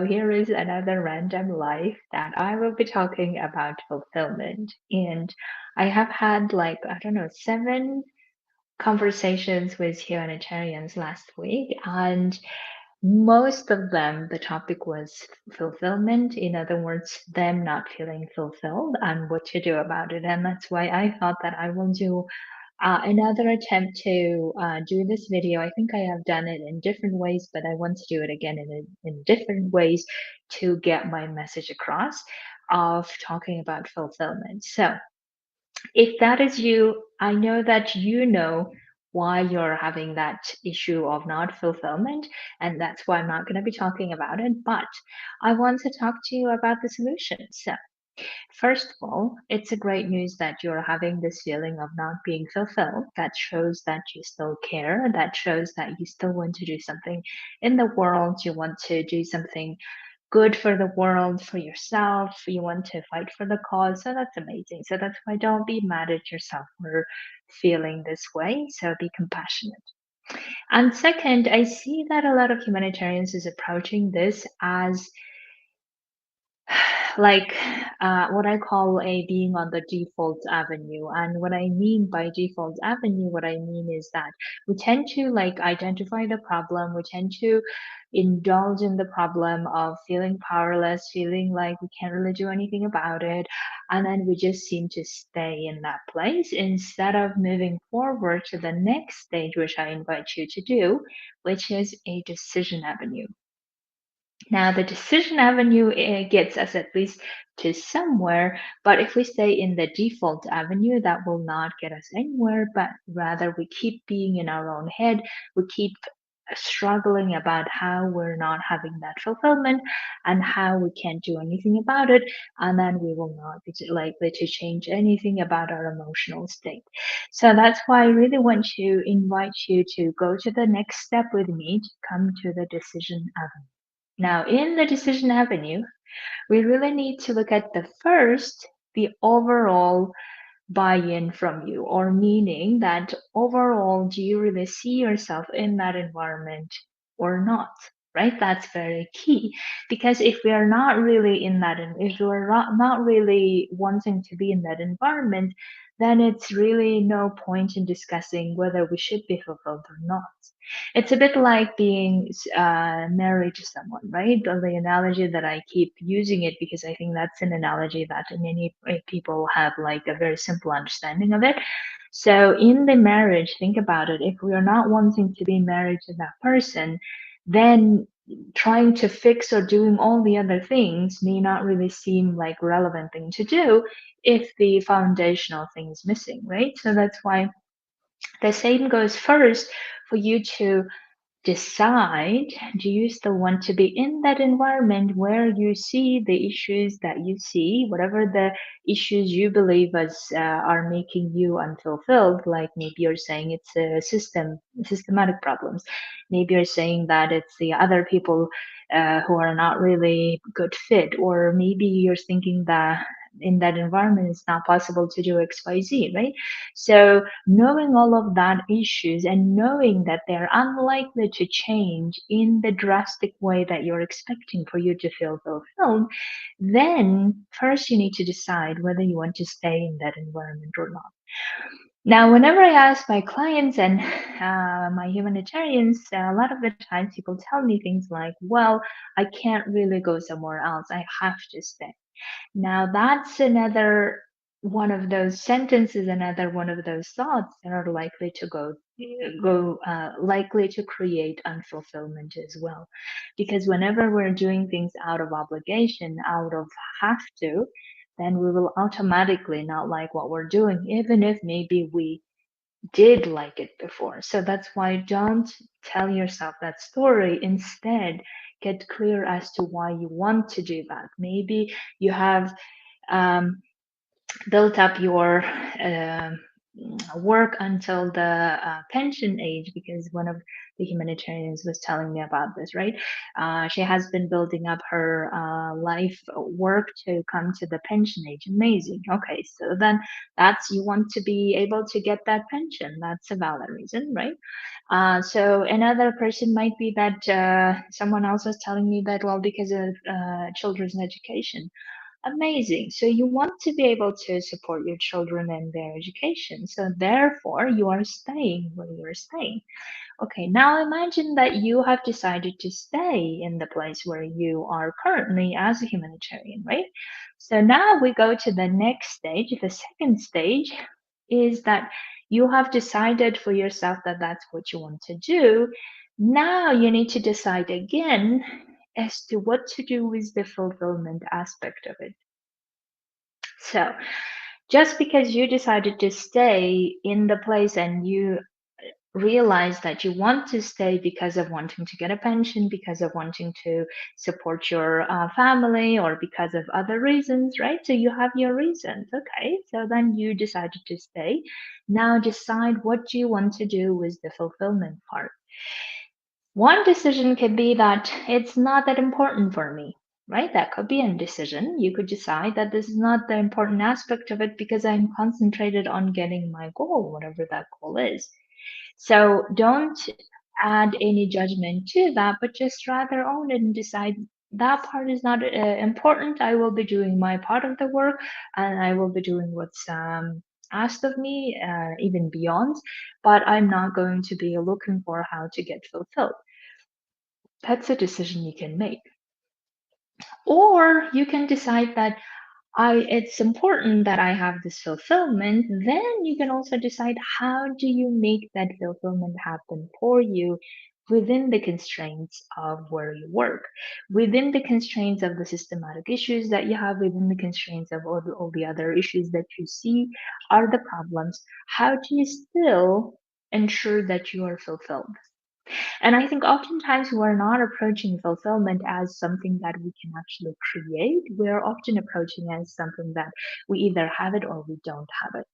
Here is another random life that I will be talking about fulfillment. And I have had like, I don't know, 7 conversations with humanitarians last week. And most of them, the topic was fulfillment. In other words, them not feeling fulfilled and what to do about it. And that's why I thought that I will do another attempt to do this video. I think I have done it in different ways, but I want to do it again in different ways to get my message across of talking about fulfillment. So if that is you, I know that you know why you're having that issue of not fulfillment, and that's why I'm not going to be talking about it. But I want to talk to you about the solution. So first of all, it's a great news that you're having this feeling of not being fulfilled. That shows that you still care. That shows that you still want to do something in the world. You want to do something good for the world, for yourself. You want to fight for the cause. So that's amazing. So that's why don't be mad at yourself for feeling this way. So be compassionate. And second, I see that a lot of humanitarians is approaching this as like what I call a being on the default avenue. And what I mean by default avenue, what I mean is that we tend to like identify the problem, we tend to indulge in the problem of feeling powerless, feeling like we can't really do anything about it. And then we just seem to stay in that place instead of moving forward to the next stage, which I invite you to do, which is a decision avenue. Now, the decision avenue gets us at least to somewhere, but if we stay in the default avenue, that will not get us anywhere, but rather we keep being in our own head. We keep struggling about how we're not having that fulfillment and how we can't do anything about it. And then we will not be likely to change anything about our emotional state. So that's why I really want to invite you to go to the next step with me to come to the decision avenue. Now, in the decision avenue, we really need to look at the overall buy in from you, or meaning that overall, do you really see yourself in that environment or not? Right? That's very key. Because if we are not really in that, if we're not really wanting to be in that environment, then it's really no point in discussing whether we should be fulfilled or not. It's a bit like being married to someone, right? The analogy that I keep using it because I think that's an analogy that many people have like a very simple understanding of it. So in the marriage, think about it. If we are not wanting to be married to that person, then trying to fix or doing all the other things may not really seem like relevant thing to do if the foundational thing is missing, right? So that's why the same goes first for you to decide, do you still want to be in that environment where you see the issues that you see, whatever the issues you believe are making you unfulfilled? Like maybe you're saying it's a systematic problems. Maybe you're saying that it's the other people who are not really good fit, or maybe you're thinking that in that environment it's not possible to do XYZ, right? So knowing all of that issues and knowing that they're unlikely to change in the drastic way that you're expecting for you to feel fulfilled, then first you need to decide whether you want to stay in that environment or not. Now, whenever I ask my clients and my humanitarians, a lot of the times people tell me things like, well, I can't really go somewhere else. I have to stay. Now, that's another one of those sentences, another one of those thoughts that are likely to likely to create unfulfillment as well. Because whenever we're doing things out of obligation, out of have to, then we will automatically not like what we're doing, even if maybe we did like it before. So that's why don't tell yourself that story. Instead, get clear as to why you want to do that. Maybe you have um, built up your work until the pension age, because one of the humanitarians was telling me about this, right? She has been building up her life work to come to the pension age. Amazing. Okay, so then that's, you want to be able to get that pension. That's a valid reason, right? So another person might be that someone else was telling me that, well, because of children's education. Amazing. So you want to be able to support your children and their education. So therefore, you are staying where you're staying. Okay, now imagine that you have decided to stay in the place where you are currently as a humanitarian, right? So now we go to the next stage. The second stage is that you have decided for yourself that that's what you want to do. Now you need to decide again as to what to do with the fulfillment aspect of it. So, just because you decided to stay in the place and you realize that you want to stay because of wanting to get a pension, because of wanting to support your family, or because of other reasons, right? So you have your reasons. Okay, so then you decided to stay. Now decide what you want to do with the fulfillment part. One decision could be that it's not that important for me, right? That could be a decision. You could decide that this is not the important aspect of it because I'm concentrated on getting my goal, whatever that goal is. So don't add any judgment to that, but just rather own it and decide that part is not important. I will be doing my part of the work, and I will be doing what's asked of me, even beyond, but I'm not going to be looking for how to get fulfilled. That's a decision you can make. Or you can decide that it's important that I have this fulfillment. Then you can also decide, how do you make that fulfillment happen for you within the constraints of where you work, within the constraints of the systematic issues that you have, within the constraints of all the other issues that you see are the problems. How do you still ensure that you are fulfilled? And I think oftentimes we're not approaching fulfillment as something that we can actually create. We're often approaching as something that we either have it or we don't have it.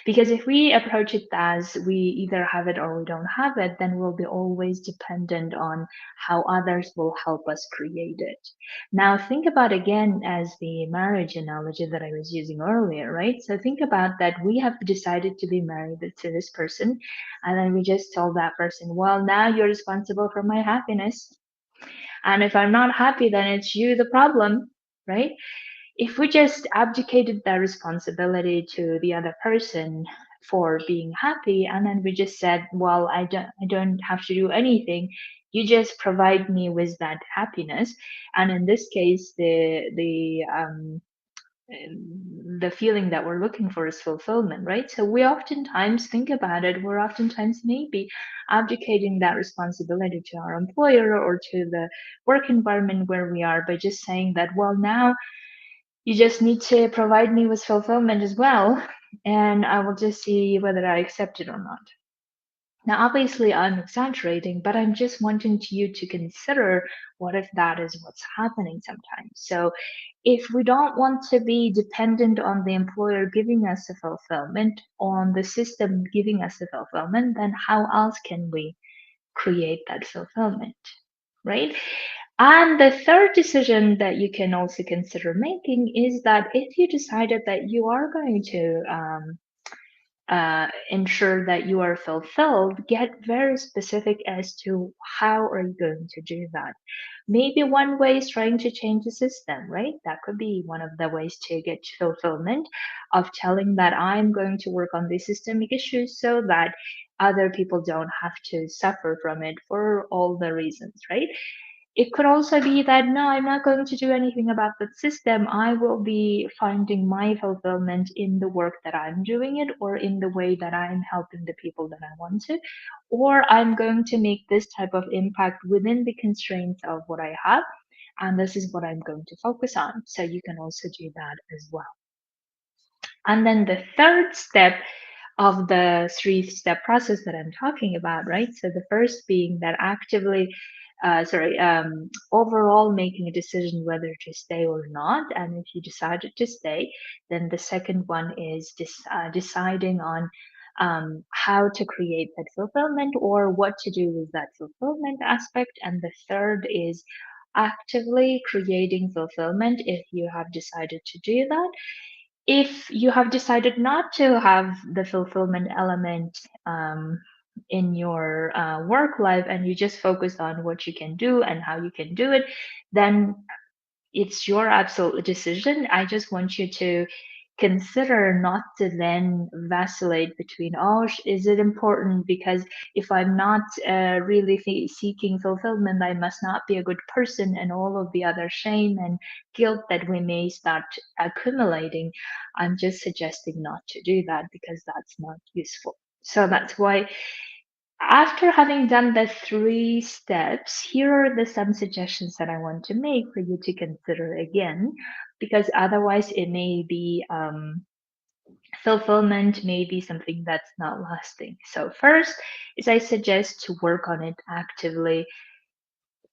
Because if we approach it as we either have it or we don't have it, then we'll be always dependent on how others will help us create it. Now, think about again as the marriage analogy that I was using earlier, right? So think about that we have decided to be married to this person, and then we just told that person, well, now you're responsible for my happiness. And if I'm not happy, then it's you the problem, right? If we just abdicated that responsibility to the other person for being happy, and then we just said, well, I don't have to do anything, you just provide me with that happiness. And in this case, the feeling that we're looking for is fulfillment, right? So we oftentimes think about it, we're oftentimes maybe abdicating that responsibility to our employer or to the work environment where we are by just saying that, well, now you just need to provide me with fulfillment as well, and I will just see whether I accept it or not. Now, obviously, I'm exaggerating, but I'm just wanting you to consider, what if that is what's happening sometimes? So, if we don't want to be dependent on the employer giving us the fulfillment, on the system giving us the fulfillment, then how else can we create that fulfillment, right? And the third decision that you can also consider making is that if you decided that you are going to ensure that you are fulfilled, get very specific as to how are you going to do that. Maybe one way is trying to change the system, right? That could be one of the ways to get fulfillment, of telling that I'm going to work on these systemic issues so that other people don't have to suffer from it for all the reasons, right? It could also be that, no, I'm not going to do anything about that system. I will be finding my fulfillment in the work that I'm doing it, or in the way that I'm helping the people that I want to, or I'm going to make this type of impact within the constraints of what I have. And this is what I'm going to focus on. So you can also do that as well. And then the third step of the three-step process that I'm talking about, right? So the first being that actively overall making a decision whether to stay or not. And if you decided to stay, then the second one is deciding on how to create that fulfillment or what to do with that fulfillment aspect. And the third is actively creating fulfillment if you have decided to do that. If you have decided not to have the fulfillment element in your work life and you just focus on what you can do and how you can do it, then it's your absolute decision. I just want you to consider not to then vacillate between, oh, is it important? Because if I'm not really seeking fulfillment, I must not be a good person, and all of the other shame and guilt that we may start accumulating. I'm just suggesting not to do that because that's not useful. So that's why after having done the three steps, here are the some suggestions that I want to make for you to consider again, because otherwise it may be fulfillment may be something that's not lasting. So first is I suggest to work on it actively,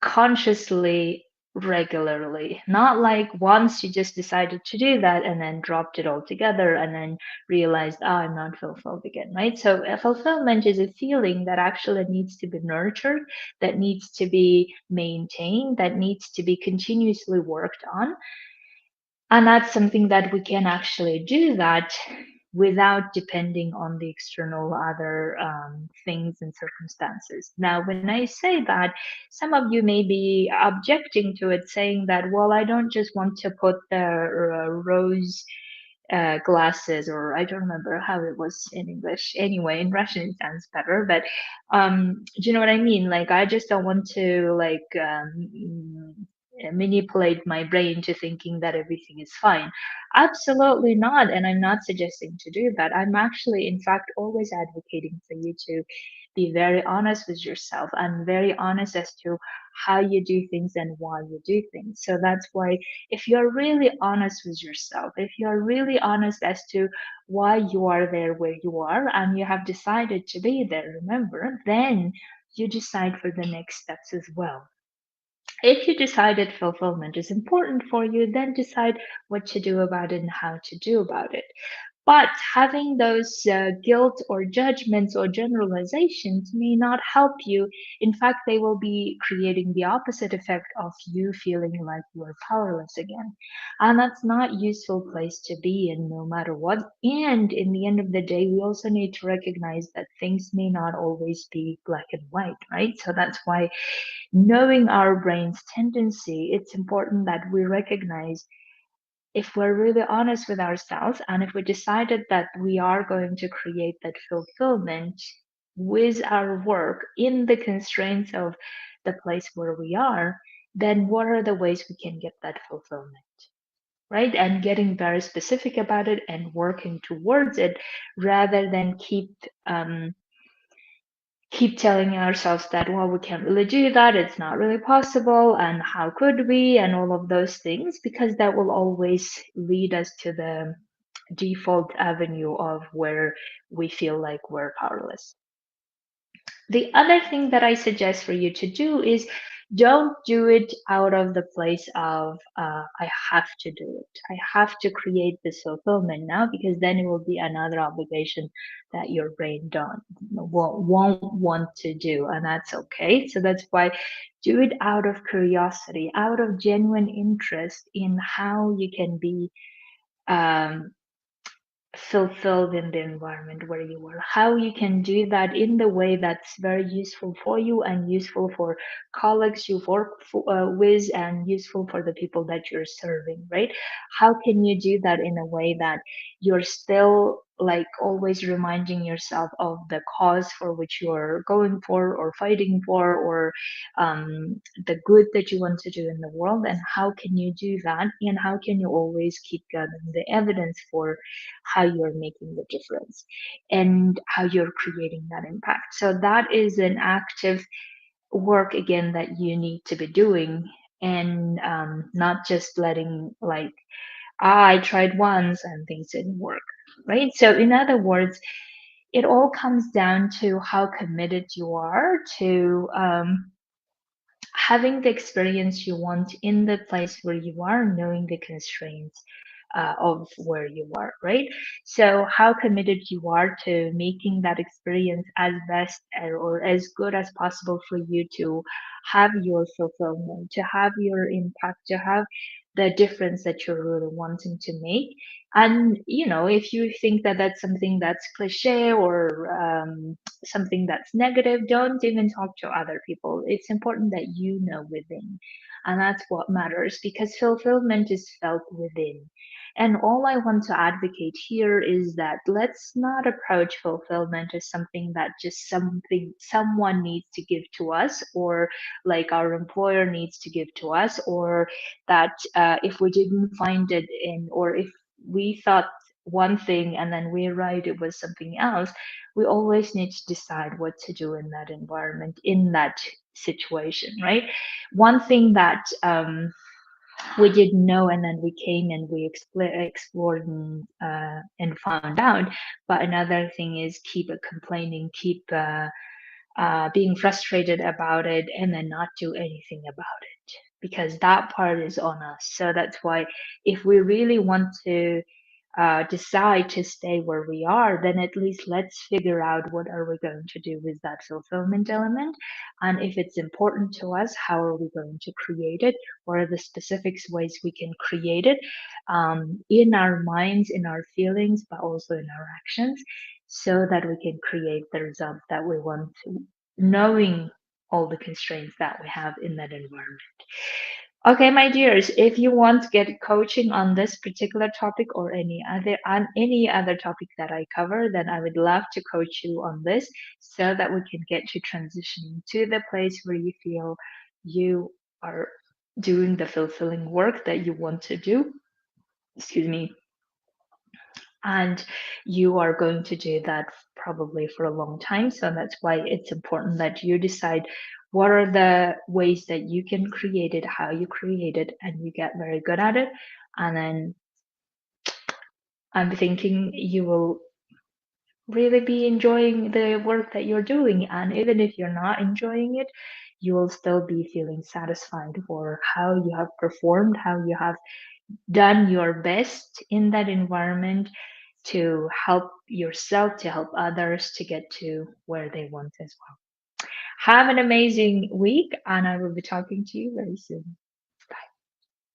consciously, regularly, not like once you just decided to do that and then dropped it altogether and then realized, oh, I'm not fulfilled again, right? So fulfillment is a feeling that actually needs to be nurtured, that needs to be maintained, that needs to be continuously worked on. And that's something that we can actually do that without depending on the external other things and circumstances. Now, when I say that, some of you may be objecting to it, saying that, well, I don't just want to put the rose glasses, or I don't remember how it was in English. Anyway, in Russian it sounds better, but do you know what I mean? Like, I just don't want to like manipulate my brain to thinking that everything is fine. Absolutely not, and I'm not suggesting to do that. I'm actually, in fact, always advocating for you to be very honest with yourself and very honest as to how you do things and why you do things. So that's why if you're really honest with yourself, if you're really honest as to why you are there where you are and you have decided to be there, remember, then you decide for the next steps as well. If you decided fulfillment is important for you, then decide what to do about it and how to do about it. But having those guilt or judgments or generalizations may not help you. In fact, they will be creating the opposite effect of you feeling like you are powerless again. And that's not a useful place to be in no matter what. And in the end of the day, we also need to recognize that things may not always be black and white, right? So that's why knowing our brain's tendency, it's important that we recognize if we're really honest with ourselves and if we decided that we are going to create that fulfillment with our work in the constraints of the place where we are, then what are the ways we can get that fulfillment? Right? And getting very specific about it and working towards it rather than keep telling ourselves that, well, we can't really do that, it's not really possible, and how could we, and all of those things, because that will always lead us to the default avenue of where we feel like we're powerless. The other thing that I suggest for you to do is don't do it out of the place of I have to do it. I have to create this fulfillment now, because then it will be another obligation that your brain won't want to do, and that's okay. So that's why do it out of curiosity, out of genuine interest in how you can be um, fulfilled in the environment where you are, how you can do that in the way that's very useful for you and useful for colleagues you work with and useful for the people that you're serving, right? How can you do that in a way that you're still like always reminding yourself of the cause for which you're going for or fighting for, or the good that you want to do in the world, and how can you do that, and how can you always keep gathering the evidence for how you're making the difference and how you're creating that impact. So that is an active work again that you need to be doing, and not just letting like, I tried once and things didn't work, right? So in other words, it all comes down to how committed you are to having the experience you want in the place where you are, knowing the constraints of where you are, right? So, how committed you are to making that experience as best or as good as possible for you to have your fulfillment, to have your impact, to have the difference that you're really wanting to make. And, if you think that that's something that's cliche or something that's negative, don't even talk to other people. It's important that you know within. And that's what matters because fulfillment is felt within. And all I want to advocate here is that let's not approach fulfillment as something that just something someone needs to give to us, or like our employer needs to give to us, or that if we didn't find it in, or if we thought one thing and then we arrived it was something else. We always need to decide what to do in that environment, in that situation, right? One thing that we didn't know, and then we came and we explored and found out. But another thing is keep complaining, keep being frustrated about it, and then not do anything about it, because that part is on us. So that's why if we really want to decide to stay where we are, then at least let's figure out what are we going to do with that fulfillment element. And if it's important to us, how are we going to create it? What are the specific ways we can create it in our minds, in our feelings, but also in our actions, so that we can create the result that we want to, knowing all the constraints that we have in that environment. Okay, my dears, if you want to get coaching on this particular topic or any other topic that I cover, then I would love to coach you on this so that we can get you transitioning to the place where you feel you are doing the fulfilling work that you want to do. Excuse me. And you are going to do that probably for a long time. So that's why it's important that you decide what are the ways that you can create it, how you create it, and you get very good at it. And then I'm thinking you will really be enjoying the work that you're doing. And even if you're not enjoying it, you will still be feeling satisfied for how you have performed, how you have done your best in that environment to help yourself, to help others to get to where they want as well. Have an amazing week, and I will be talking to you very soon.